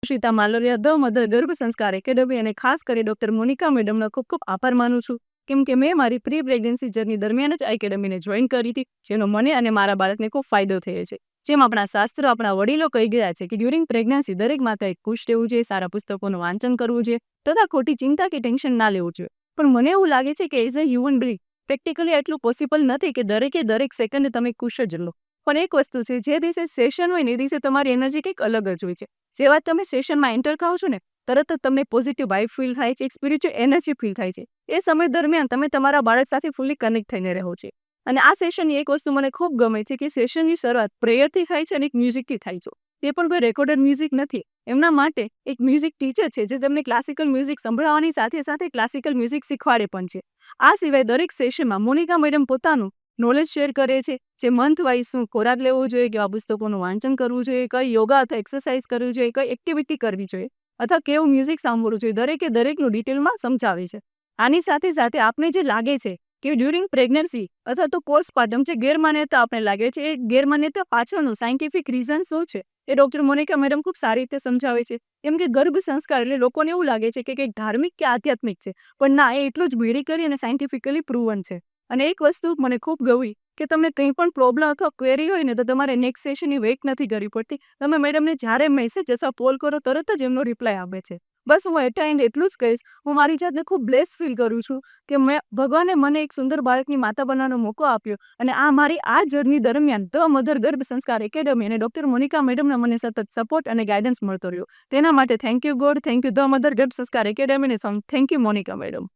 Sita Malviya the mother ગર્ભ સંસ્કાર academy અને ખાસ કરી ડોક્ટર મોનિકા મેડમનો ખૂબ ખૂબ આભાર માનું છું, કેમ કે મેં મારી પ્રી પ્રેગ્નન્સી જર્ની દરમિયાન જ આ એકેડમીને જોઈન કરી હતી, જેનો મને અને મારા બાળકને ખૂબ ફાયદો થયો છે. જેમ આપણા શાસ્ત્રો, આપણા વડીલો કહી ગયા છે કે ડ્યુરિંગ પ્રેગ્નન્સી દરેક માતાએ ખુશ રહેવું જોઈએ, સારા પુસ્તકોનું વાંચન કરવું જોઈએ તથા ખોટી ચિંતા કે ટેન્શન ના લેવું જોઈએ. પણ મને એવું લાગે છે કે as a human being practically એટલું પોસિબલ નથી કે દરેક સેકન્ડ તમે ખુશ જ લો. પણ એક વસ્તુ છે, જે દિવસે સેશન હોય ને એ દિવસે તમારી એનર્જી કંઈક અલગ જ હોય છે. જેવા તમે સેશનમાં એન્ટર ખાઓ છો ને તરત જ તમને પોઝિટિવ વાઇબ ફીલ થાય છે, એક સ્પિરિચ્યુઅલ એનર્જી ફીલ થાય છે. એ સમય દરમિયાન તમે તમારા બાળક સાથે ફૂલી કનેક્ટ થઈને રહો છો. અને આ સેશનની એક વસ્તુ મને ખૂબ ગમે છે કે સેશનની શરૂઆત પ્રેયરથી થાય છે અને એક મ્યુઝિકથી થાય છે. તે પણ કોઈ રેકોર્ડેડ મ્યુઝિક નથી. એમના માટે એક મ્યુઝિક ટીચર છે જે તમને ક્લાસિકલ મ્યુઝિક સંભળાવવાની સાથે સાથે ક્લાસિકલ મ્યુઝિક શીખવાડે પણ છે. આ સિવાય દરેક સેશનમાં મોનિકા મેડમ પોતાનું નોલેજ શેર કરે છે, જે મંથ વાઇઝ શું ખોરાક લેવો જોઈએ, કેવા પુસ્તકોનું વાંચન કરવું જોઈએ, કઈ યોગા અથવા એક્સરસાઇઝ કરવી જોઈએ, કઈ એક્ટિવિટી કરવી જોઈએ અથવા કેવું મ્યુઝિક સાંભળવું જોઈએ, દરેકનું ડિટેલમાં સમજાવે છે. આની સાથે સાથે આપને જે લાગે છે કે ડ્યુરિંગ પ્રેગ્નન્સી અથવા તો પોસ્ટપાર્ટમ જે ગેરમાન્યતા આપણે લાગે છે, એ ગેરમાન્યતા પાછળનું સાયન્ટિફિક રીઝન શું છે એ ડોક્ટર મોનિકા મેડમ ખૂબ સારી રીતે સમજાવે છે. કેમ કે ગર્ભ સંસ્કાર એટલે લોકોને એવું લાગે છે કે કંઈક ધાર્મિક કે આધ્યાત્મિક છે, પણ ના, એ એટલું જ મેડિકલી અને સાયન્ટિફિકલી પ્રૂવન છે. અને એક વસ્તુ મને ખૂબ ગમી કે તમને કંઈ પણ પ્રોબ્લેમ અથવા ક્વેરી હોય ને તો તમારે નેક્સ્ટ સેશનની વેઇટ નથી કરવી પડતી. તમે મેડમને જ્યારે મેસેજ અથવા કોલ કરો તરત જ એમનો રિપ્લાય આપે છે. બસ હું એટ એન્ડ એટલું જ કહીશ, હું મારી જાતને ખૂબ બ્લેસ ફીલ કરું છું કે ભગવાને મને એક સુંદર બાળકની માતા બનવાનો મોકો આપ્યો અને મારી આ જર્ની દરમિયાન ધ મધર ગર્ભ સંસ્કાર એકેડમી અને ડોક્ટર મોનિકા મેડમનો મને સતત સપોર્ટ અને ગાઈડન્સ મળતો રહ્યો. તેના માટે thank you God, thank you the mother ગર્ભ સંસ્કાર એકેડમી અને થેન્ક યુ મોનિકા મેડમ.